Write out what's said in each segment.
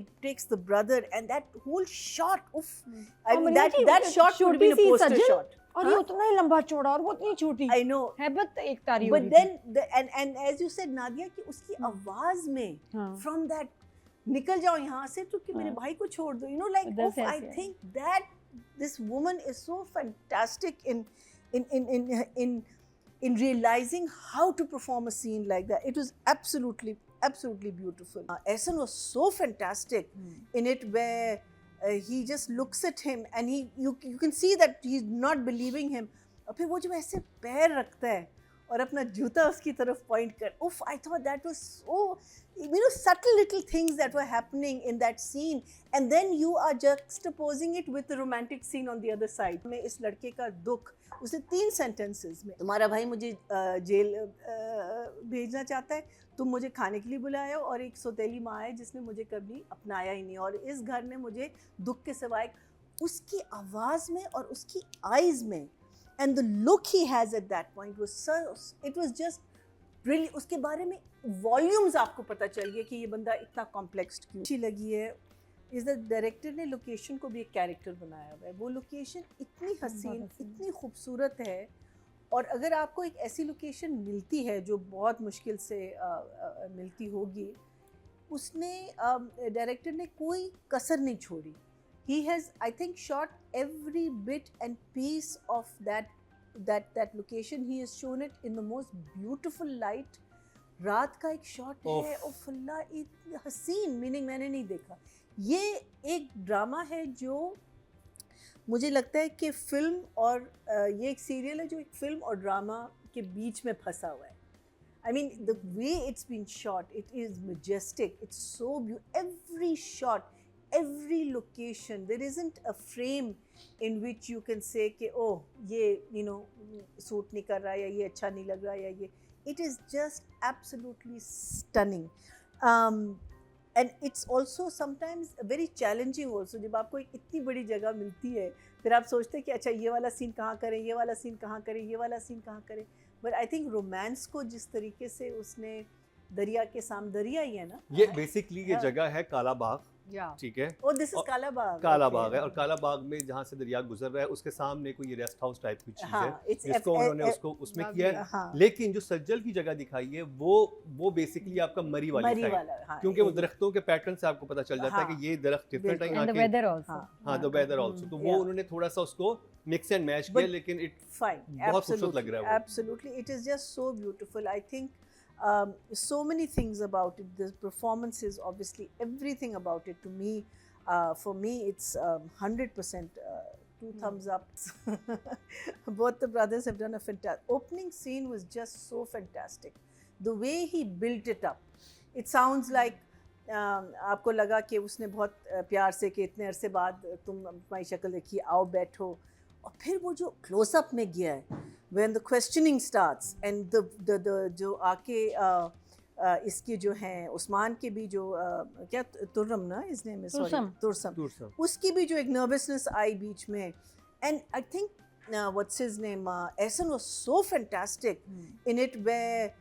he takes the brother and that whole shot, oof. I mean, Amrina ji, that shot could have been a छोटी सी poster सजल, shot. और ये उतना ही लंबा चौड़ा और वो इतनी छोटी I know. है, बट एक तारी हो But रही then and as you said Nadia कि उसकी आवाज में हाँ. from that निकल जाओ यहाँ से तो कि मेरे हाँ. भाई को छोड़ दो, you know, like That's oof, it, I yeah. think that this woman is so fantastic in realizing how to perform a scene like that. It was absolutely beautiful. Ehsan was so fantastic in it, where he just looks at him and you can see that he's not believing him. और फिर वो जो ऐसे पैर रखता है और अपना जूता उसकी तरफ पॉइंट कर, उफ, I thought that was so, you know, subtle little things that were happening in that scene, and then you are juxtaposing it with the romantic scene on the other side. मैं इस लड़के का दुख उसे 3 sentences में, तुम्हारा भाई मुझे जेल भेजना चाहता है, तुम मुझे खाने के लिए बुलाया हो, और एक सौतेली माँ है जिसने मुझे कभी अपनाया ही नहीं, और इस घर ने मुझे दुख के सिवाय, उसकी आवाज़ में और उसकी आइज़ में, and the look he has at that point was so, it was just brilliant. उसके बारे में volumes आपको पता चल गया कि ये बंदा इतना complex क्यों। अच्छी लगी है इस डायरेक्टर ने लोकेशन को भी एक कैरेक्टर बनाया हुआ है। वो लोकेशन इतनी हसीन, इतनी खूबसूरत है, और अगर आपको एक ऐसी लोकेशन मिलती है जो बहुत मुश्किल से मिलती होगी, उसने डायरेक्टर ने कोई कसर नहीं छोड़ी। He has, I think, shot every bit and piece of that location. He has shown it in the most beautiful light. रात का एक शॉट है, ओ फुल्ला इतनी हसीन, मीनिंग मैंने नहीं देखा। ये एक ड्रामा है जो मुझे लगता है कि फिल्म और ये एक सीरियल है जो एक फिल्म और ड्रामा के बीच में फंसा हुआ है। I mean, the way it's been shot, it is majestic. It's so beautiful. Every shot, every location, there isn't a frame in which you can say कि oh ये you know सूट नहीं कर रहा, या ये अच्छा नहीं लग रहा, या ये, it is just absolutely stunning. And it's also sometimes very challenging also, जब आपको एक इतनी बड़ी जगह मिलती है, फिर आप सोचते हैं कि अच्छा ये वाला सीन कहाँ करें, ये वाला सीन कहाँ करें, ये वाला सीन कहाँ करें। But I think रोमांस को जिस तरीके से उसने दरिया के सामने, दरिया ही है ना ये बेसिकली ये जगह है काला बाग, ठीक है। Oh, this is काला बाग। काला बाग है, और काला बाग में जहाँ से दरिया गुजर रहा है उसके सामने कोई रेस्ट हाउस टाइप की चीज है, जिसको उन्होंने उसको उसमें किया है। लेकिन जो सज्जल की जगह दिखाई है वो बेसिकली आपका मरी वाली है, क्योंकि वो दरख्तों के पैटर्न से आपको पता चल जाता है कि ये दरख्त डिफरेंट है यहाँ के। हाँ, द वेदर आल्सो, तो वो उन्होंने थोड़ा सा उसको मिक्स एंड मैच किया, लेकिन इट बहुत खूबसूरत लग रहा है। Absolutely, it is just so beautiful. I think so many things about it. The performances, obviously, everything about it. To me, for me, it's 100% 2 thumbs up. Both the brothers have done a fantastic. Opening scene was just so fantastic. The way he built it up. It sounds like आपको लगा कि उसने बहुत प्यार से कि इतने अरसे बाद तुम हमारी शक्ल देखी, आओ बैठो, और फिर वो जो क्लोजअप में गया है, when the questioning starts and the जो आके इसके जो हैं उस्मान के भी जो क्या तुर्रम ना his name is, sorry, तुर्सम, उसकी भी जो एक नर्वसनेस आई बीच में, and I think what's his name, Ehsan was so fantastic in it, where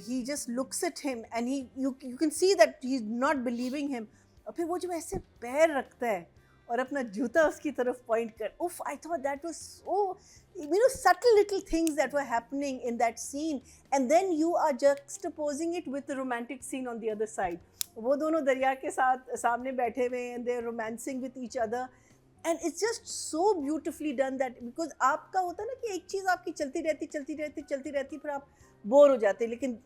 he just looks at him and you can see that he's not believing him, और फिर वो जो ऐसे पैर रखता है और अपना जूता उसकी तरफ पॉइंट कर, उफ, I thought that was so, you know, subtle little things that were happening in that scene, and then you are juxtaposing it with the romantic scene on the other side. वो दोनों दरिया के साथ सामने बैठे हुए हैं, and they're romancing with each other, and it's just so beautifully done that, because आपका होता है ना कि एक चीज़ आपकी चलती रहती फिर आप बोर हो जाते हैं, लेकिन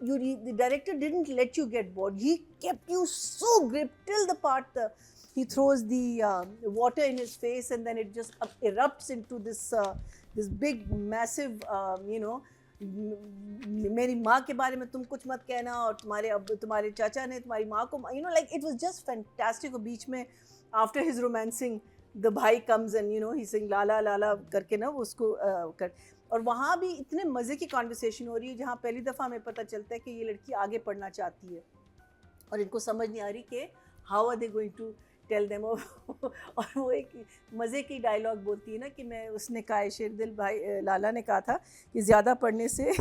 the director didn't let you get bored. He kept you so gripped till the part he throws the water in his face, and then it just erupts into this big massive you know, मेरी माँ के बारे में तुम कुछ मत कहना, और तुम्हारे चाचा ने तुम्हारी माँ को, you know, like it was just fantastic. और बीच में after his romancing the भाई comes and you know he sing लाला लाला करके ना वो उसको कर, और वहाँ भी इतने मज़े की कॉन्वर्सेशन हो रही है जहाँ पहली दफ़ा हमें पता चलता है कि ये लड़की आगे पढ़ना चाहती है और इनको समझ नहीं आ रही कि how are they going to tell them. और वो एक मज़े की डायलॉग बोलती है ना कि मैं, उसने कहा, शेर दिल भाई लाला ने कहा था कि ज़्यादा पढ़ने से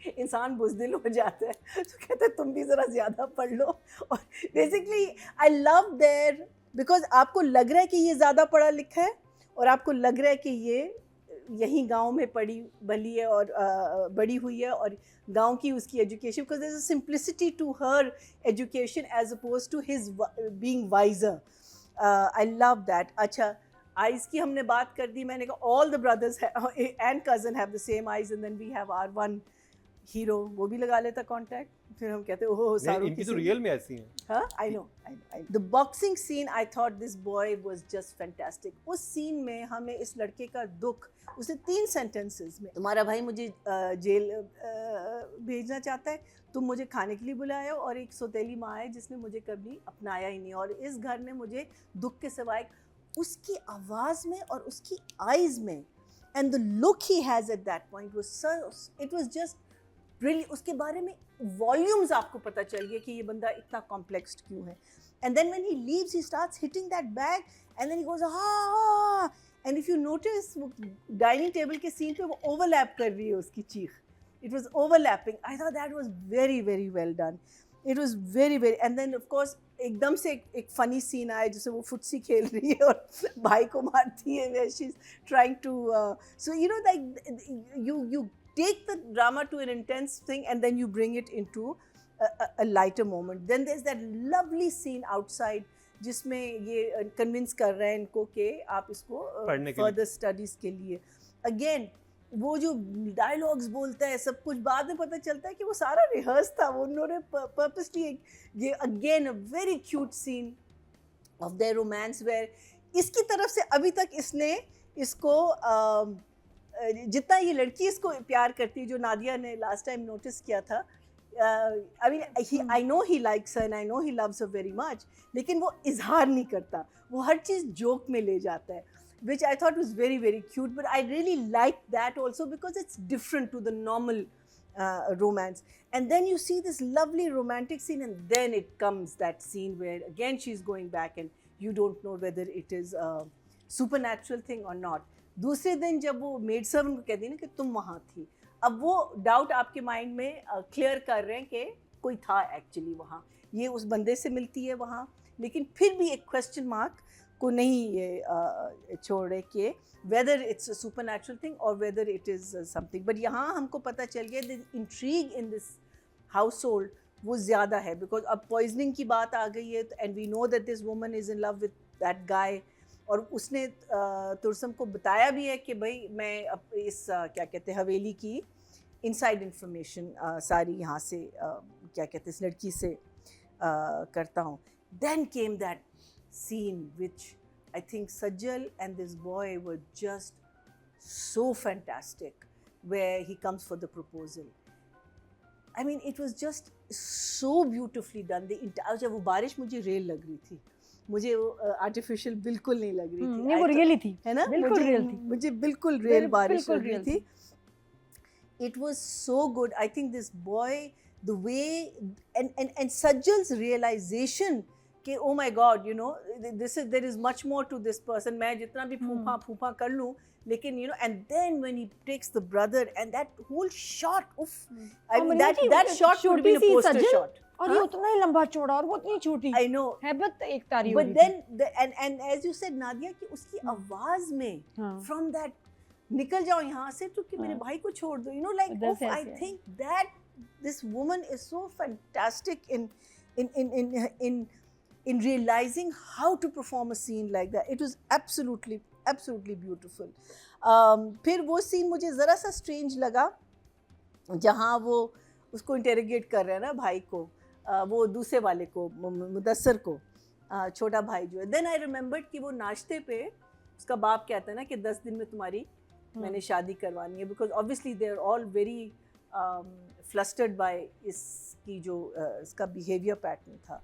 इंसान बुज़दिल हो जाता है, तो कहते हैं तुम भी ज़रा ज़्यादा पढ़ लो। और basically I love there, because आपको लग रहा है कि ये ज़्यादा पढ़ा लिखा है और आपको लग रहा है कि ये यहीं गांव में पढ़ी बली है और बड़ी हुई है, और गांव की उसकी education, because there is a simplicity to her education as oppose to his being wiser. I love that. अच्छा, आइज़ की हमने बात कर दी, मैंने कहा all the brothers and cousin have the same eyes, and then we have our one hero, वो भी लगा लेता कॉन्टैक्ट, फिर हम कहते ओहो सारू इनकी तो रियल में ऐसी हैं। हाँ, I know. The boxing scene, I thought this boy was just fantastic. उस सीन में हमें इस लड़के का दुख, उसे 3 सेंटेंसेस में, तुम्हारा भाई मुझे जेल भेजना चाहता है, तुम मुझे खाने के लिए बुलाया, और एक सौतेली माँ है जिसने मुझे कभी अपनाया ही नहीं, और इस घर ने मुझे दुख के सिवाय, उसकी आवाज़ में और उसकी आइज़ में, and the look he has at that point was so, it was just brilliant. उसके बारे में वॉल्यूम्स आपको पता चल गया कि ये बंदा इतना कॉम्प्लेक्स्ड क्यों है। And then when he leaves he starts hitting that bag, and then he goes हा, and if you notice dining table के सीन पे वो ओवरलैप कर रही है उसकी चीख, it was overlapping. I thought that was very very well done, it was very very. And then of course एकदम से एक फनी सीन आया जिससे वो फुटसी खेल रही है और भाई को मारती है, where she is trying to, so you know like you take the drama to an intense thing and then you bring it into a lighter moment. Then there's that lovely scene outside जिसमें ये convince कर रहे हैं इनको कि आप इसको further studies के लिए, again वो जो डायलॉग्स बोलता है सब कुछ, बाद में पता चलता है कि वो सारा रिहर्स था, वो उन्होंने पर्पसली, ये again a very cute scene of their romance, where इसकी तरफ से अभी तक इसने इसको जितना ये लड़की इसको प्यार करती है, जो नादिया ने लास्ट टाइम नोटिस किया था, I mean I know he likes her and I know he loves her very much, लेकिन वो इजहार नहीं करता, वो हर चीज़ जोक में ले जाता है, which I thought was very very cute, but I really liked that also because it's different to the normal romance. And then you see this lovely romantic scene, and then it comes that scene where again she's going back and you don't know whether it is a supernatural thing or not. दूसरे दिन जब वो maid servant को कहती है ना कि तुम वहाँ थी, अब वो डाउट आपके माइंड में क्लियर कर रहे हैं कि कोई था एक्चुअली वहाँ, ये उस बंदे से मिलती है वहाँ, लेकिन फिर भी एक क्वेश्चन मार्क को नहीं ये छोड़ रहे कि whether it's a supernatural thing और whether it is something. But यहाँ हमको पता चल गया the intrigue in this household वो ज़्यादा है, बिकॉज अब पॉइजनिंग की बात आ गई है, and we know that this woman is in love with that guy, और उसने तुरसम को बताया भी है कि भाई मैं अब इस क्या कहते हैं हवेली की इनसाइड इंफॉर्मेशन सारी यहाँ से क्या कहते हैं इस लड़की से करता हूँ। Then came that scene which I think Sajjal and this boy were just so fantastic, where he comes for the proposal. I mean it was just so beautifully done. The entire, जब वो बारिश मुझे real लग रही थी, मुझे वो artificial बिल्कुल नहीं लग रही थी, नहीं वो रियल ही थी, है ना, बिल्कुल रियल थी, मुझे बिल्कुल रियल बारिश लग रही थी। It was so good. I think this boy, the way and Sajjal's realization कि oh my God, you know, there is much more to this person. मैं जितना भी फूफा कर लूँ, लेकिन you know, and then when he takes the brother and that whole shot, I mean that shot would have been a poster shot. और ये उतना ही लंबा चौड़ा और वो उतनी छोटी, I know, हैबत एक तारी but then and as you said Nadia कि उसकी आवाज में from that निकल जाओ यहाँ से तो कि मेरे भाई को छोड़ दो, you know, like I think that this woman is so fantastic in realizing how to perform a scene like that. It was absolutely beautiful. फिर वो scene मुझे ज़रा सा strange लगा जहाँ वो उसको interrogate कर रहे हैं ना भाई को, वो दूसरे वाले को, मुदस्सर को, छोटा भाई जो है। Then I remembered कि वो नाश्ते पे उसका बाप कहता है ना कि 10 दिन में तुम्हारी मैंने शादी करवानी है, because obviously they are all very flustered by इसकी जो इसका behavior pattern था।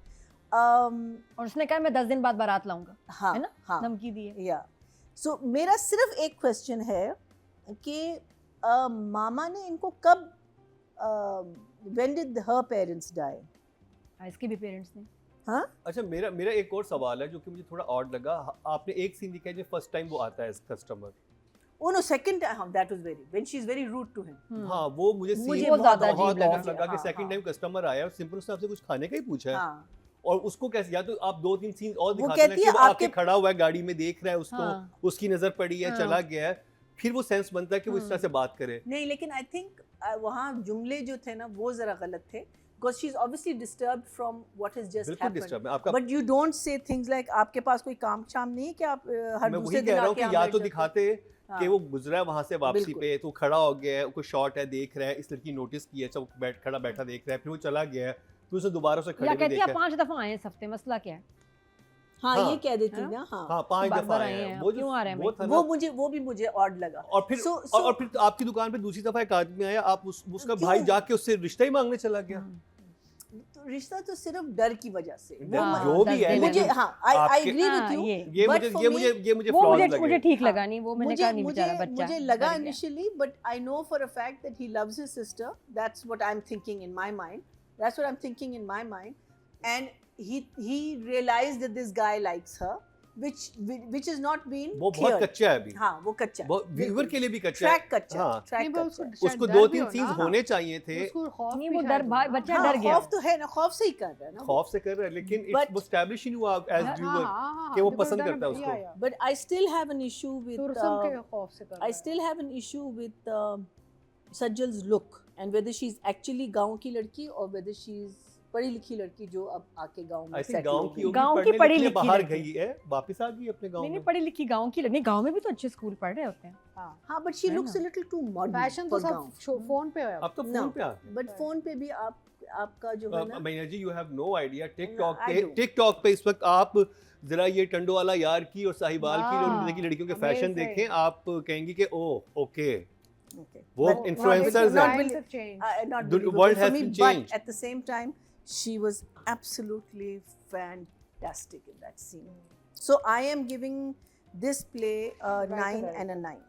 और उसने कहा मैं 10 दिन बाद बारात लाऊंगा, हाँ, है ना, हाँ, धमकी दी है। या सो मेरा सिर्फ एक क्वेश्चन है कि मामा ने इनको कब when did her parents die? इसके भी पेरेंट्स ने। हाँ, अच्छा मेरा एक और सवाल है जो कि मुझे थोड़ा ऑड लगा। आपने एक सीन दिखाया जो फर्स्ट टाइम वो आता है customer, Oh no, second time that was very when she's very rude to him. हाँ वो मुझे मुझे scene वो ज्यादा बहुत अजीब ऑफ लगा कि हाँ, सेकंड हाँ। टाइम कस्टमर आया और सिंपल उसने आपसे कुछ खाने का ही पूछा है हाँ. और उसको कैसे, या तो आप 2-3 सीन और वो दिखा देना कहती कि है वो आपके आपके- खड़ा हुआ है गाड़ी में देख रहा है उसको, हाँ। उसकी नजर पड़ी है, हाँ। चला गया है, फिर वो सेंस बनता है कि वो इस तरह से बात करे। नहीं लेकिन आई थिंक वहाँ जुमले जो थे ना वो जरा गलत थे because she is obviously disturbed from what has just बिल्कुल डिस्टर्ब है आपका। But you don't say things like आपके पास कोई काम शाम नहीं है कि आप हर मैं दूसरे वही दिन कह रहा हूँ आके कि या आमलेट तो करते हो? दिखाते हाँ. कि वो गुजरा है वहां से वापसी बिल्कुल। पे, तो खड़ा हो गया है, कोई शॉट है, देख रहा है, इस लड़की नोटिस की है, सब खड़ा बैठा देख रहा है, फिर वो चला गया है, फिर उसे दोबारा उसे या खड़े में कहती है देखा है। 5 दफा आए इस हफ्ते, मसला क्या है? हाँ हाँ. ये कह देती हाँ? ना हाँ हाँ 5 बार-बार दफा आए आए हैं, हैं, अब क्यों आ रहे हैं वो भाई? था ना। वो भी मुझे ऑड लगा और फिर और फिर आपकी दुकान पे दूसरी दफा एक आदमी आया, आप उसका क्यों? भाई जाके उससे रिश्ता ही मांगने चला गया। तो रिश्ता तो सिर्फ डर की वजह से हाँ, जो भी 10 है दिन मुझे लेकिन हाँ आई आपके- एग्री विद हाँ, यू ये But मुझे for ये me- मुझे ये मुझे वो फ्लॉज मुझे लगे। ठीक लगा नहीं, वो मैंने कहा नहीं बेचारा बच्चा मुझे लगा डर गया। initially but I know for a fact that he loves his sister. That's what I'm thinking in my mind. That's what I'm thinking in my mind. And he realized that this guy likes her, which has not been वो बहुत cleared. कच्चा है अभी, हाँ वो कच्चा वो viewer के लिए भी कच्चा है। ट्रैक कच्चा हाँ। ट्रैक नहीं, वो कच्चा उसको उसको डर भी 2-3 हो सीन्स ना। होने चाहिए थे। उसको खौफ नहीं, भी वो शायद डर हो भाई ना। बच्चा हाँ, डर गया। खौफ तो है ना खौफ से ही कर रहा है ना खौफ से कर रहा है, लेकिन But- it's establishing you as हाँ, व्यूअर हाँ, कि वो बिल्कुल पसंद डर करता है भी उसको। आया। but I still have an issue with तुरसम के खौफ से कर रहा I है। still have an issue with Sajjal's look and whether she's actually गांव की लड़की or whether she's पढ़ी लिखी लड़की जो अब आके गांव में आई थिंक settle गांव हो की गई। होगी, गाँव की पढ़ने पढ़ी लिखी है, लिखी बाहर लड़की। गई है, वापस आ गई अपने गांव नहीं नहीं में। पढ़ी लिखी गांव की नहीं, गांव में भी तो अच्छे स्कूल पढ़ रहे होते हैं। हाँ but she है looks ना? a little too modern fashion तो for सब गांव फोन पे है। अब तो No. फोन पे आ but फोन पे भी आपका जो है ना Maina ji, you have no idea. TikTok I पे do. टिकटॉक पे इस वक्त आप जरा ये टंडो वाला यार की और साहिबाल की और हाँ, की लड़कियों के फैशन amazing. देखें, आप कहेंगी कि ओ ओके okay. वो But influencers not हैं। believe- Times have changed. not The believable world for has me, been but changed. at the same time she was absolutely fantastic in that scene. So I am giving this play a Right 9 away. and a 9.